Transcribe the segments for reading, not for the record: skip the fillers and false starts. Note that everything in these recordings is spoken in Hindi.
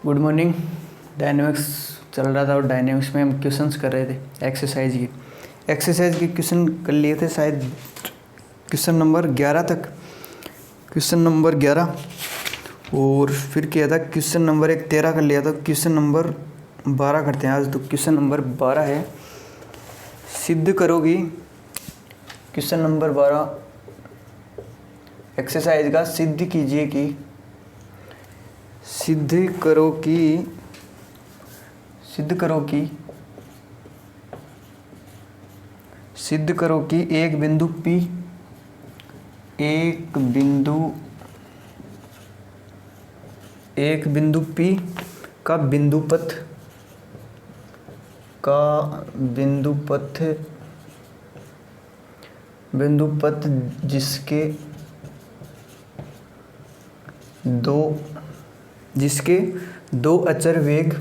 Good morning. डायनेमिक्स चल रहा था और डायनेमिक्स में हम क्वेश्चंस कर रहे थे एक्सरसाइज के क्वेश्चन कर लिए थे शायद क्वेश्चन नंबर 11 तक, क्वेश्चन नंबर 11 और फिर किया था क्वेश्चन नंबर 13 कर लिया था। क्वेश्चन नंबर 12 करते हैं आज। तो क्वेश्चन नंबर 12 है सिद्ध करोगी। क्वेश्चन नंबर 12 एक्सरसाइज का सिद्ध कीजिए कि सिद्ध करो कि एक बिंदु P का बिंदुपथ जिसके दो अचर वेग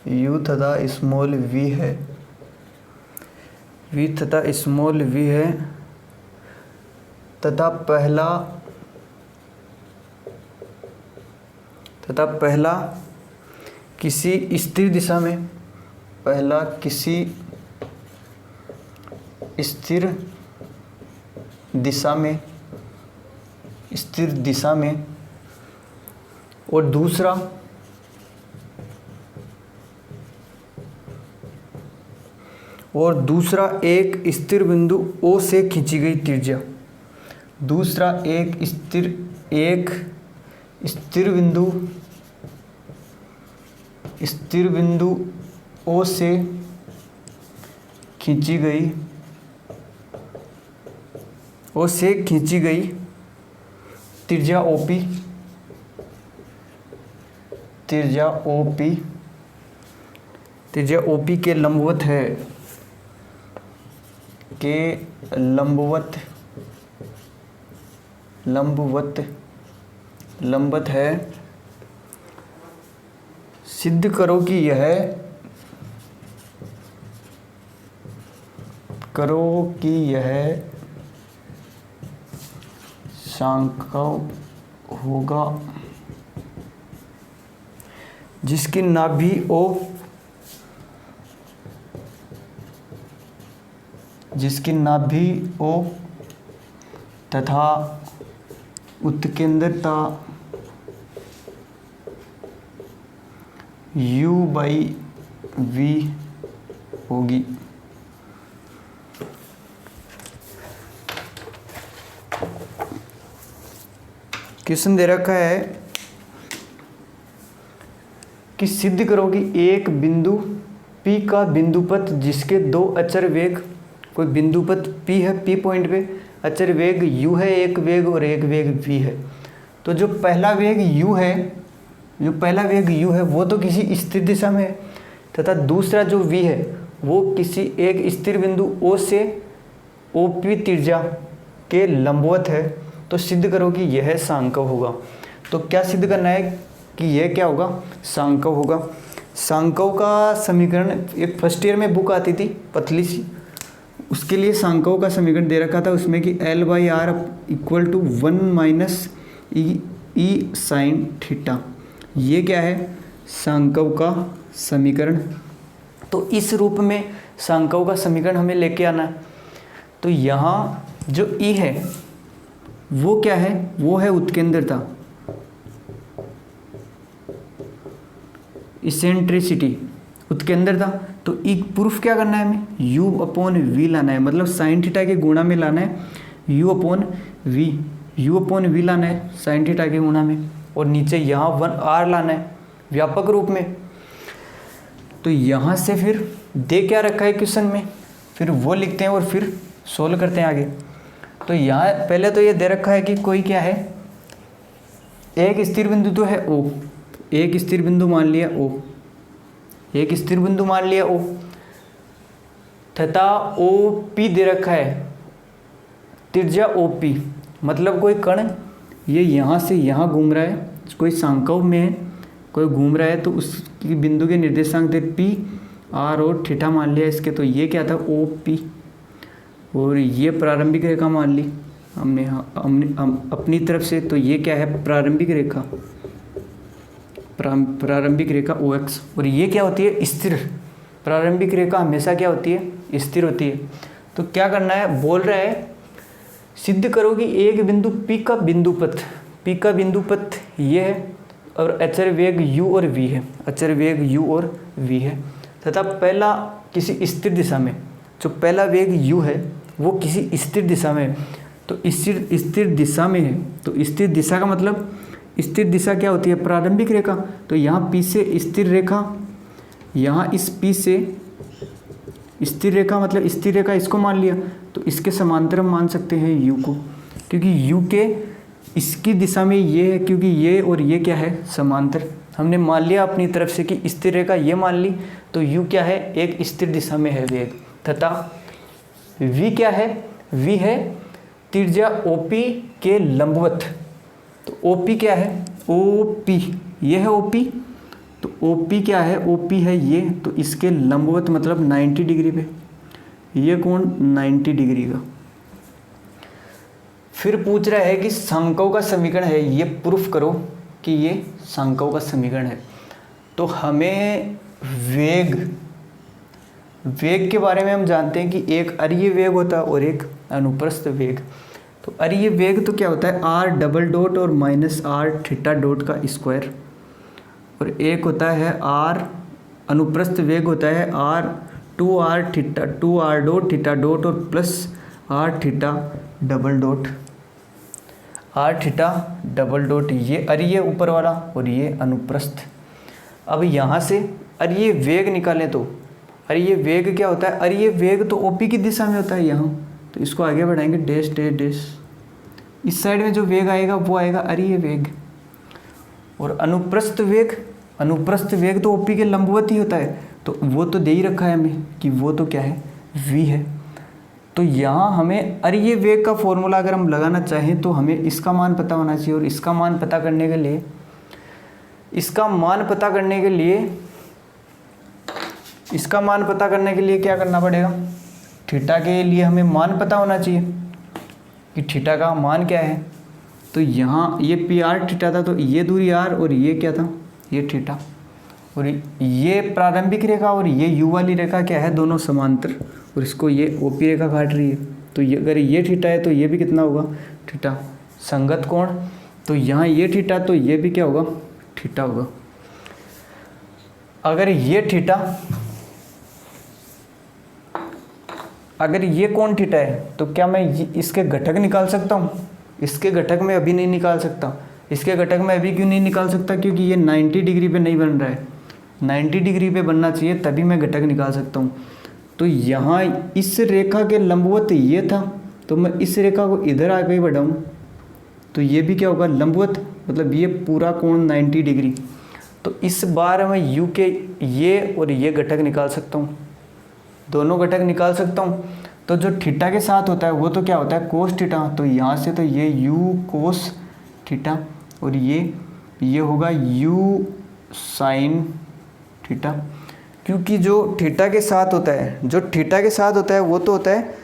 u तथा स्मॉल v है तथा पहला किसी स्थिर दिशा में और दूसरा एक स्थिर बिंदु O से खींची गई त्रिज्या। दूसरा एक स्थिर बिंदु O से खींची गई त्रिज्या OP के लंबवत है। सिद्ध करो कि यह सांकव होगा जिसकी नाभि O तथा उत्केंद्रता U/V होगी। क्वेश्चन दे रखा है कि सिद्ध करो कि एक बिंदु P का बिंदुपथ जिसके दो अचर वेग, कोई बिंदुपथ P है, P पॉइंट पे अचर वेग U है, एक वेग और एक वेग V है। तो जो पहला वेग U है वो तो किसी स्थिर दिशा में है तथा दूसरा जो V है वो किसी एक स्थिर बिंदु O से OP त्रिज्या के लंबवत है। तो सिद्ध करो कि यह सांकव होगा। तो क्या सिद्ध करना है कि यह क्या होगा? सांकव होगा। सांकव का समीकरण एक फर्स्ट ईयर में बुक आती थी पतली सी, उसके लिए सांकव का समीकरण दे रखा था उसमें कि L/R = 1 - E sin थीटा। ये क्या है? सांकव का समीकरण। तो इस रूप में सांकव का समीकरण हमें लेके आना है। तो यहाँ जो E है वो क्या है? वो है उत्केंद्रता, इसेंट्रिसिटी, उत्केंद्रता। तो E प्रूफ क्या करना है हमें? U/V लाना है, मतलब साइन थीटा के गुणा में लाना है। U/V लाना है साइन थीटा के गुणा में, और नीचे यहाँ 1R लाना है व्यापक रूप में। तो यहाँ से फिर दे क्या रखा है क्वेश्चन में, फिर वो लिखते हैं और फिर सोल्व करते हैं आगे। तो यहाँ पहले तो ये दे रखा है कि कोई क्या है, एक स्थिर बिंदु तो है O, एक स्थिर बिंदु मान लिया O तथा OP दे रखा है त्रिज्या OP, मतलब कोई कण ये यहाँ से यहाँ घूम रहा है, कोई सांकव में है, कोई घूम रहा है, तो उसकी बिंदु के निर्देशांक थे P, R और थीटा मान लिया इसके। तो ये क्या था? OP। और ये प्रारंभिक रेखा मान ली हमने हम अपनी तरफ से। तो ये क्या है, प्रारंभिक रेखा, प्रारंभिक रेखा OX। और ये क्या होती है, स्थिर। प्रारंभिक रेखा हमेशा क्या होती है, स्थिर होती है। तो क्या करना है, बोल रहा है सिद्ध करो कि एक बिंदु P का बिंदुपथ ये है और अचर वेग u और v है, अचर वेग u और v है, तथा पहला किसी स्थिर दिशा में, जो पहला वेग u है वो किसी स्थिर दिशा में है। तो स्थिर दिशा में है, तो स्थिर दिशा का मतलब, स्थिर दिशा क्या होती है, प्रारंभिक रेखा। तो यहाँ P से स्थिर रेखा, यहाँ इस P से स्थिर रेखा, मतलब स्थिर रेखा इसको मान लिया। तो इसके समांतर हम मान सकते हैं u को, क्योंकि u के इसकी दिशा में ये है, क्योंकि ये और ये क्या है, समांतर। हमने मान लिया अपनी तरफ से कि स्थिर रेखा ये मान ली। तो u क्या है, एक स्थिर दिशा में है वेग, तथा v क्या है, v है त्रिज्या OP के लंबवत। तो OP क्या है, OP ये है OP। तो OP क्या है, OP है ये, तो इसके लंबवत मतलब 90 डिग्री पे, ये कोण 90 डिग्री का। फिर पूछ रहा है कि सांकों का समीकरण है, ये प्रूफ करो कि ये सांकों का समीकरण है। तो हमें वेग के बारे में हम जानते हैं कि एक अरीय वेग होता है और एक अनुप्रस्थ वेग। तो अरीय वेग तो क्या होता है, r डबल डॉट और माइनस r थीटा डॉट का स्क्वायर, और एक होता है r अनुप्रस्थ वेग होता है r 2r theta 2r dot theta dot और plus r theta double dot, r theta double dot. ये अरीय ऊपर वाला और ये अनुप्रस्थ। अब यहाँ से अरीय वेग निकालें तो अरीय वेग क्या होता है, अरीय वेग तो OP की दिशा में होता है यहाँ। तो इसको आगे बढ़ाएंगे, डैश डैश डैश, इस साइड में जो वेग आएगा वो आएगा अरीय वेग। और अनुप्रस्थ वेग तो OP के लंबवत ही होता है। तो वो तो दे ही रखा है हमें कि वो तो क्या है, v है। तो यहाँ हमें अरीय वेग का फॉर्मूला अगर हम लगाना चाहें तो हमें इसका मान पता होना चाहिए। और इसका मान पता करने के लिए क्या करना पड़ेगा, थीटा के लिए हमें मान पता होना चाहिए कि थीटा का मान क्या है। तो यहाँ ये PR थीटा था, तो ये दूरी r और ये क्या था, ये थीटा। और ये प्रारंभिक रेखा और ये u वाली रेखा क्या है, दोनों समांतर, और इसको ये OP रेखा काट रही है। तो ये अगर ये थीटा है तो ये भी कितना होगा, थीटा, संगत कोण। तो यहाँ ये थीटा तो ये भी क्या होगा, थीटा होगा। अगर ये कोण थीटा है तो क्या मैं इसके घटक निकाल सकता हूँ? इसके घटक में अभी नहीं निकाल सकता। इसके घटक में अभी क्यों नहीं निकाल सकता, क्योंकि ये 90 डिग्री पे नहीं बन रहा है। 90 डिग्री पे बनना चाहिए तभी मैं घटक निकाल सकता हूँ। तो यहाँ इस रेखा के लंबवत ये था, तो मैं इस रेखा को इधर आगे बढ़ाऊँ तो ये भी क्या होगा, लंबवत, मतलब ये पूरा कोण 90 डिग्री। तो इस बार मैं u के ये और ये घटक निकाल सकता हूँ, दोनों घटक निकाल सकता हूँ। तो जो थीटा के साथ होता है वो तो क्या होता है, कोस थीटा। तो यहाँ से तो ये u कोस थीटा और ये होगा u साइन थीटा, क्योंकि जो थीटा के साथ होता है वो तो होता है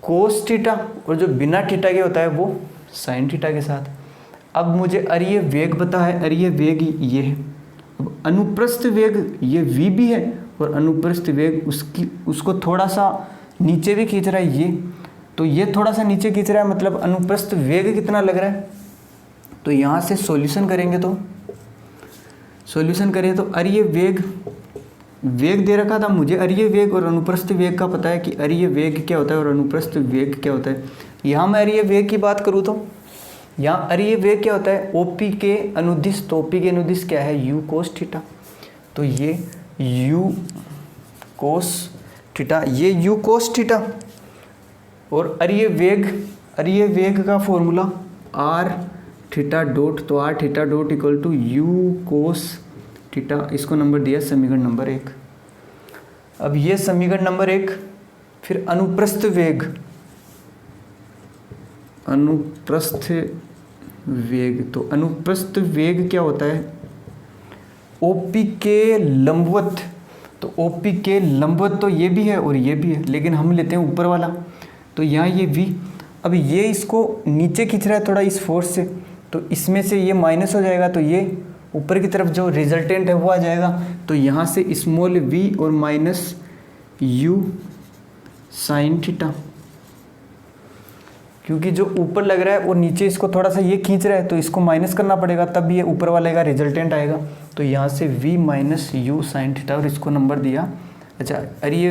कोस थीटा, और जो बिना थीटा के होता है वो साइन थीटा के साथ। अब मुझे अरीय वेग पता है, अरीय वेग ये है। अब अनुप्रस्थ वेग ये v भी है और अनुप्रस्थ वेग उसको थोड़ा सा नीचे भी खींच रहा है ये, तो ये थोड़ा सा नीचे खींच रहा है, मतलब अनुप्रस्थ वेग कितना लग रहा है। तो यहाँ से सॉल्यूशन करें तो अरीय वेग दे रखा था मुझे, अरीय वेग और अनुप्रस्थ वेग का पता है कि अरीय वेग क्या होता है और अनुप्रस्थ वेग क्या होता है। यहाँ मैं अरीय वेग की बात करूँ तो यहाँ अरीय वेग क्या होता है, OP के अनुदिश। तो OP के अनुदिश क्या है, u कोस थीटा। तो ये u कोस थीटा, ये u कोस थीटा। और अरीय वेग का फॉर्मूला r थीटा डॉट, तो r theta dot equal to u cos theta. इसको नंबर दिया समीकरण नंबर 1। अब ये समीकरण नंबर 1। फिर अनुप्रस्थ वेग, तो अनुप्रस्थ वेग क्या होता है, OP के लंबवत। तो ओ पी के लंबवत तो ये भी है और ये भी है, लेकिन हम लेते हैं ऊपर वाला। तो यहाँ ये वी, अब ये इसको नीचे खींच रहा है थोड़ा इस फोर्स से, तो इसमें से ये माइनस हो जाएगा, तो ये ऊपर की तरफ जो रिजल्टेंट है वो आ जाएगा। तो यहाँ से स्मॉल वी और माइनस यू साइन थीटा, क्योंकि जो ऊपर लग रहा है और नीचे इसको थोड़ा सा ये खींच रहा है, तो इसको माइनस करना पड़ेगा, तब ये ऊपर वाले का रिजल्टेंट आएगा। तो यहाँ से v minus u sine theta, और इसको नंबर दिया। अच्छा, अरे ये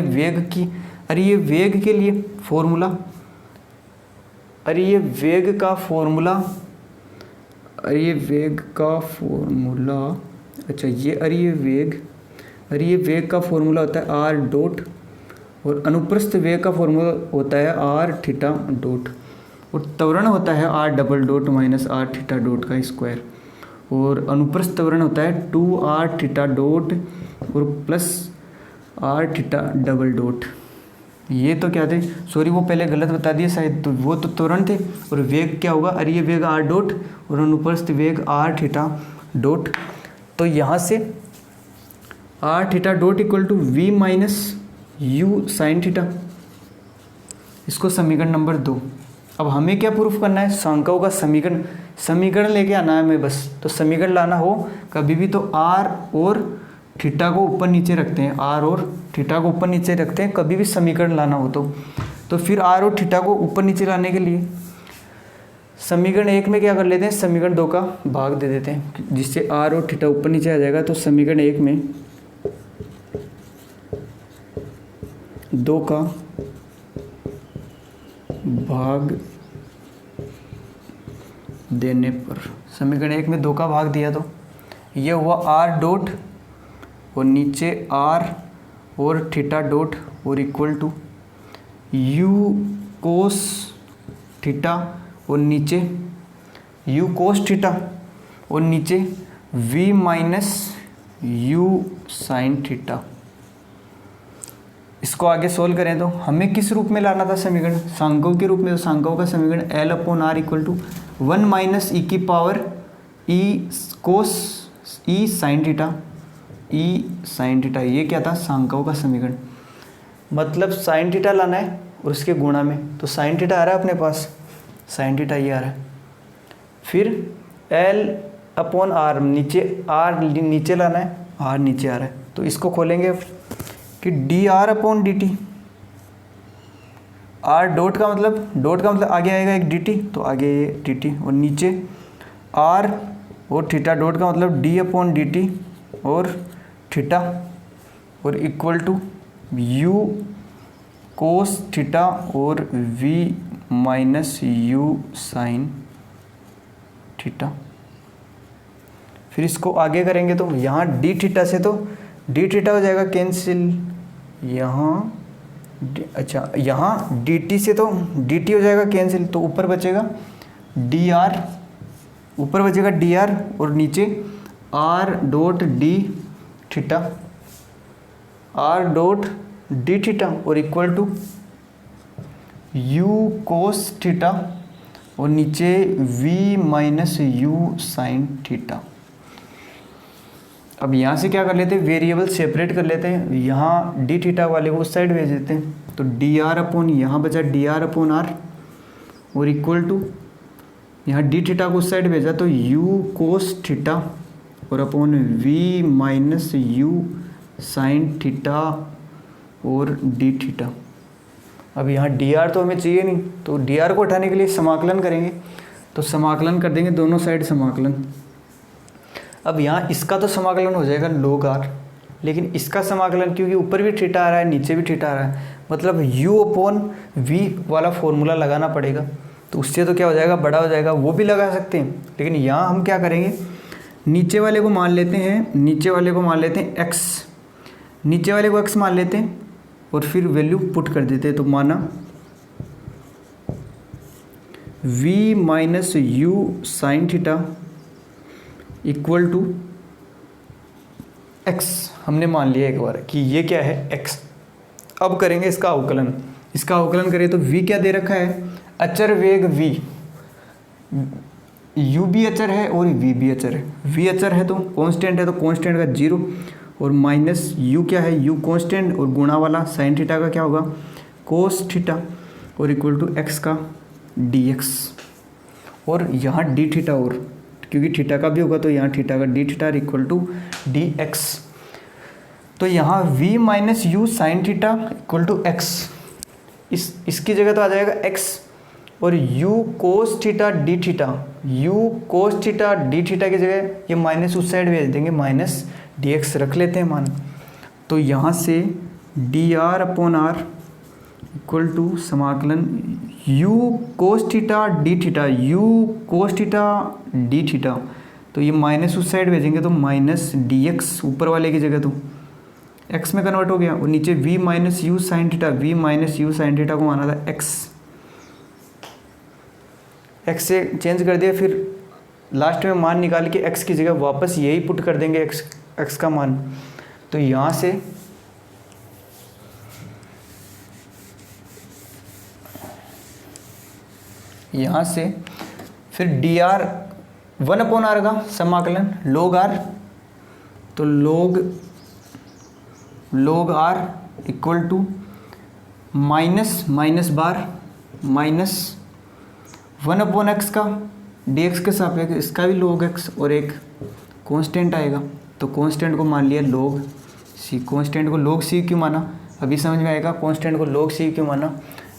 वेग के लिए फॉर्मूला, अच्छा ये वेग का फॉर्मूला होता है आर डॉट, और अनुप्रस्थ वेग का फॉर्मूला होता है आर थीटा डॉट, और त्वरण होता है r double dot minus r theta dot का स्क्वायर, और अनुप्रस्थ त्वरण होता है 2r थीटा डॉट और plus r theta double dot. ये तो क्या थे, सॉरी वो पहले गलत बता दिए शायद, तो वो तो त्वरण थे, और वेग क्या होगा, अरे ये वेग आर डॉट और अनुप्रस्थ वेग आर थीटा डॉट। तो यहाँ से r theta dot equal to v minus u sine theta, इसको समीकरण नंबर 2। अब हमें क्या प्रूफ करना है, सांख्यों का समीकरण लेके आना है हमें बस। तो समीकरण लाना हो कभी भी तो आर और थीटा को ऊपर नीचे रखते हैं, आर और थीटा को ऊपर नीचे रखते हैं कभी भी समीकरण लाना हो तो फिर आर और थीटा को ऊपर नीचे लाने के लिए समीकरण 1 में क्या कर लेते हैं, समीकरण 2 का भाग दे देते हैं, जिससे आर और थीटा ऊपर नीचे आ जाएगा। तो समीकरण 1 में 2 का भाग देने पर, समीकरण 1 में 2 का भाग दिया तो ये हुआ आर डॉट और नीचे आर और थीटा डॉट और equal to u cos theta और नीचे यू कोस थीटा और नीचे v minus u sine theta. इसको आगे सोल्व करें तो हमें किस रूप में लाना था समीकरण, सांख्यों के रूप में। तो सांख्यों का समीकरण L upon r equal to 1 minus e की power e cos e sine theta, ये क्या था, सांख्यों का समीकरण। मतलब साइन थीटा लाना है और उसके गुणा में, तो साइन थीटा आ रहा है अपने पास, साइन थीटा ये आ रहा है। फिर L अपॉन आर, नीचे आर नीचे लाना है, आर नीचे आ रहा है, तो इसको खोलेंगे कि D r upon d T, R dot का मतलब आगे आएगा एक डी टी, तो आगे ये डी टी, और नीचे आर और थीटा डॉट का मतलब डी अपॉन डी टी और थीटा, और equal to u cos theta और v minus u sine theta. फिर इसको आगे करेंगे तो यहाँ डी थीटा से तो डी थीटा हो जाएगा कैंसिल, यहाँ अच्छा यहाँ डी टी से तो डी टी हो जाएगा कैंसिल, तो ऊपर बचेगा डी आर, और नीचे आर डॉट डी थीटा, और equal to u cos theta और नीचे v minus u sine theta. अब यहाँ से क्या कर लेते हैं, वेरिएबल सेपरेट कर लेते हैं, यहाँ डी थीटा वाले को उस साइड भेज देते हैं, तो डी आर अपॉन यहाँ बचा डी आर अपॉन आर और इक्वल टू यहाँ डी थीटा को उस साइड भेजा तो यू कोस थीटा और upon v minus u sine theta और डी थीटा। अब यहाँ डी आर तो हमें चाहिए नहीं, तो डी आर को उठाने के लिए समाकलन करेंगे, तो समाकलन कर देंगे दोनों साइड समाकलन। अब यहाँ इसका तो समाकलन हो जाएगा log r, लेकिन इसका समाकलन क्योंकि ऊपर भी थीटा आ रहा है नीचे भी थीटा आ रहा है, मतलब u अपॉन v वाला फॉर्मूला लगाना पड़ेगा, तो उससे तो क्या हो जाएगा, बड़ा हो जाएगा, वो भी लगा सकते हैं। लेकिन यहाँ हम क्या करेंगे, नीचे वाले को मान लेते हैं x, नीचे वाले को x मान लेते हैं और फिर वैल्यू पुट कर देते हैं, तो माना v minus u sine theta equal to x, हमने मान लिया एक बार कि ये क्या है x। अब करेंगे इसका अवकलन करें तो v क्या दे रखा है, अचर वेग v, u भी अचर है और v भी अचर है। v अचर है तो कांस्टेंट है, तो कांस्टेंट का 0 और माइनस यू क्या है, यू कांस्टेंट, और गुणा वाला साइन थीटा का क्या होगा, कोस थीटा, और इक्वल टू एक्स का डी एक्स, और यहाँ डी थीटा, और क्योंकि थीटा का भी होगा तो यहाँ थीटा का d theta equal to d x. तो यहाँ v minus u sine theta equal to x, इसकी जगह तो आ जाएगा x, और u cos theta d theta, u cos theta d theta की जगह ये माइनस उस साइड भेज देंगे, माइनस डी एक्स रख लेते हैं मान। तो यहाँ से d r upon r equal to समाकलन u cos theta d theta, u cos theta d theta, तो ये माइनस उस साइड भेजेंगे तो माइनस डी एक्स ऊपर वाले की जगह तो x में कन्वर्ट हो गया, और नीचे v minus u sine theta, v minus u sine theta को माना था x से चेंज कर दिया, फिर लास्ट में मान निकाल के x की जगह वापस यही पुट कर देंगे x का मान। तो यहाँ से फिर डी आर 1/r का समाकलन log r, तो log r equal to minus बार माइनस 1/x का dx के सापेक्ष इसका भी log x, और एक कांस्टेंट आएगा, तो कांस्टेंट को मान लिया log c। कांस्टेंट को log c क्यों माना, अभी समझ में आएगा कांस्टेंट को log c क्यों माना।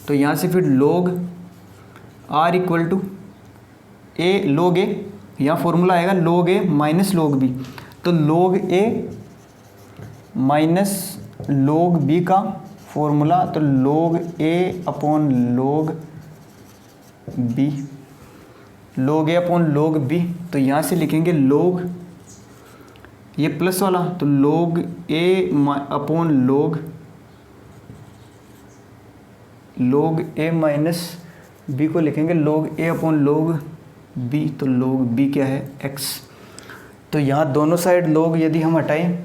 तो यहाँ से फिर log r equal to log a, यहाँ फॉर्मूला आएगा log a minus log b, तो log a minus log b का फॉर्मूला, तो log a upon log b, log a upon log b, तो यहाँ से लिखेंगे log ये प्लस वाला, तो log a upon log a minus b को लिखेंगे log a upon log b, तो log b क्या है x। तो यहाँ दोनों साइड log यदि हम हटाएं,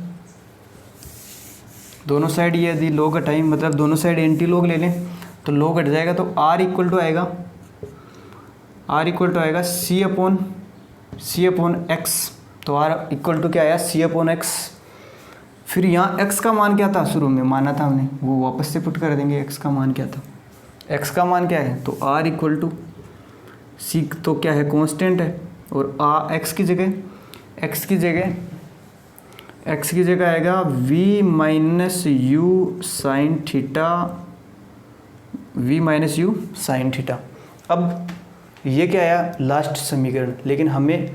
दोनों साइड यदि log हटाएं मतलब दोनों साइड एंटी log ले लें तो log हट जाएगा, तो r इक्वल टू आएगा c अपॉन x, तो r इक्वल टू क्या आया c अपॉन x। फिर यहाँ x का मान क्या था, शुरू में माना था हमने, वो वापस से पुट कर देंगे। x का मान क्या था, x का मान क्या है, तो r इक्वल टू c, तो क्या है कांस्टेंट है, और x की जगह आएगा v minus u sine theta, अब ये क्या आया लास्ट समीकरण, लेकिन हमें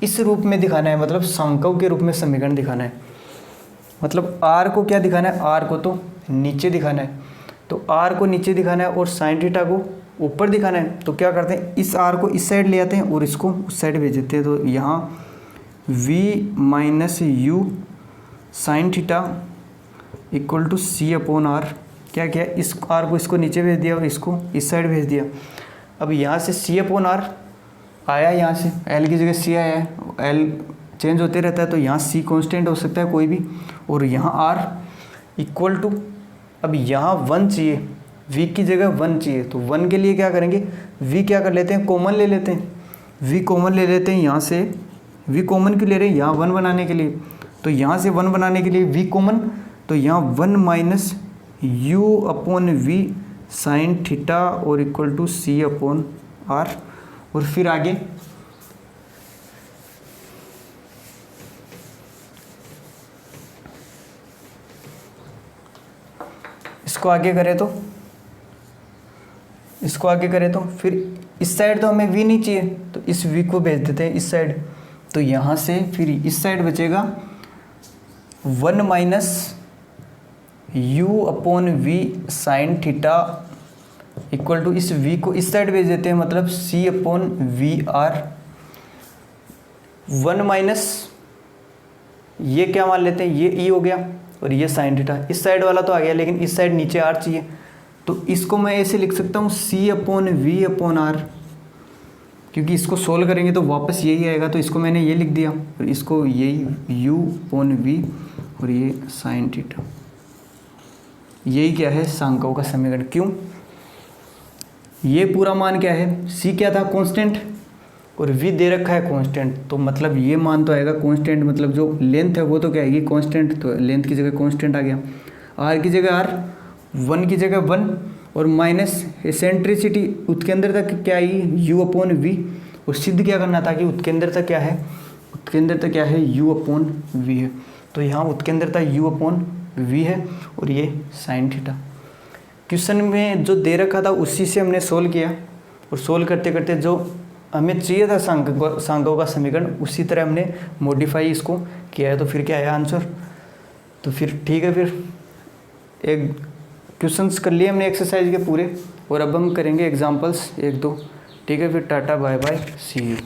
इस रूप में दिखाना है, मतलब संकव के रूप में समीकरण दिखाना है। मतलब r को क्या दिखाना है, r को तो नीचे दिखाना है, तो r को नीचे दिखाना है और साइन थीटा को ऊपर दिखाना है। तो क्या करते हैं, इस r को इस साइड ले आते हैं और इसको उस साइड भेज देते हैं। तो यहाँ v minus u sine theta equal to c upon r, क्या किया, इस r को इसको नीचे भेज दिया और इसको इस साइड भेज दिया। अब यहाँ से c अपॉन r आया, यहाँ से l की जगह c आया है, l चेंज होते रहता है, तो यहाँ c कांस्टेंट हो सकता है कोई भी, और यहाँ r इक्वल टू, अब यहाँ 1 चाहिए, v की जगह 1 चाहिए, तो 1 के लिए क्या करेंगे, v क्या कर लेते हैं, कॉमन ले लेते हैं, v कॉमन ले लेते हैं। यहाँ से v कॉमन क्यों ले रहे हैं, यहाँ 1 बनाने के लिए, तो यहाँ से 1 बनाने के लिए v कॉमन, तो यहाँ 1 minus u upon v sine theta और equal to c upon r, और फिर आगे इसको आगे करें तो फिर इस साइड तो हमें v नहीं चाहिए, तो इस v को भेज देते हैं इस साइड। तो यहाँ से फिर इस साइड बचेगा 1 minus u upon v sine theta equal to, इस v को इस साइड भेज देते हैं, मतलब c upon v r. 1 minus ये क्या मान लेते हैं, ये e हो गया, और ये साइन थीटा, इस साइड वाला तो आ गया, लेकिन इस साइड नीचे r चाहिए, तो इसको मैं ऐसे लिख सकता हूँ c upon v upon r, क्योंकि इसको सोल्व करेंगे तो वापस यही आएगा, तो इसको मैंने ये लिख दिया, और इसको यही u अपॉन v, और ये साइन थीटा। यही क्या है, सांकों का समीकरण। क्यों, ये पूरा मान क्या है, c क्या था कांस्टेंट, और v दे रखा है कांस्टेंट, तो मतलब ये मान तो आएगा कांस्टेंट, मतलब जो लेंथ है वो तो क्या आएगी कांस्टेंट, तो लेंथ की जगह कांस्टेंट आ गया, r की जगह r, 1 की जगह 1 और माइनस एसेंट्रिसिटी उसके अंदर तक क्या आएगी u/v, और सिद्ध क्या करना था कि उसके अंदर तक क्या है, उसके अंदर तक क्या है u/v है, तो यहाँ उसके अंदर तक u/v है और ये साइन थीटा। क्वेश्चन में जो दे रखा था उसी से हमने सोल्व किया, और सोल्व करते करते जो हमें चाहिए था सांख्यों का समीकरण उसी तरह हमने मॉडिफाई इसको किया है, तो फिर क्या आया आंसर। तो फिर ठीक है, फिर एक क्वेश्चंस कर लिए हमने एक्सरसाइज के पूरे, और अब हम करेंगे एग्जांपल्स 1-2। ठीक है, फिर tata bye bye see you.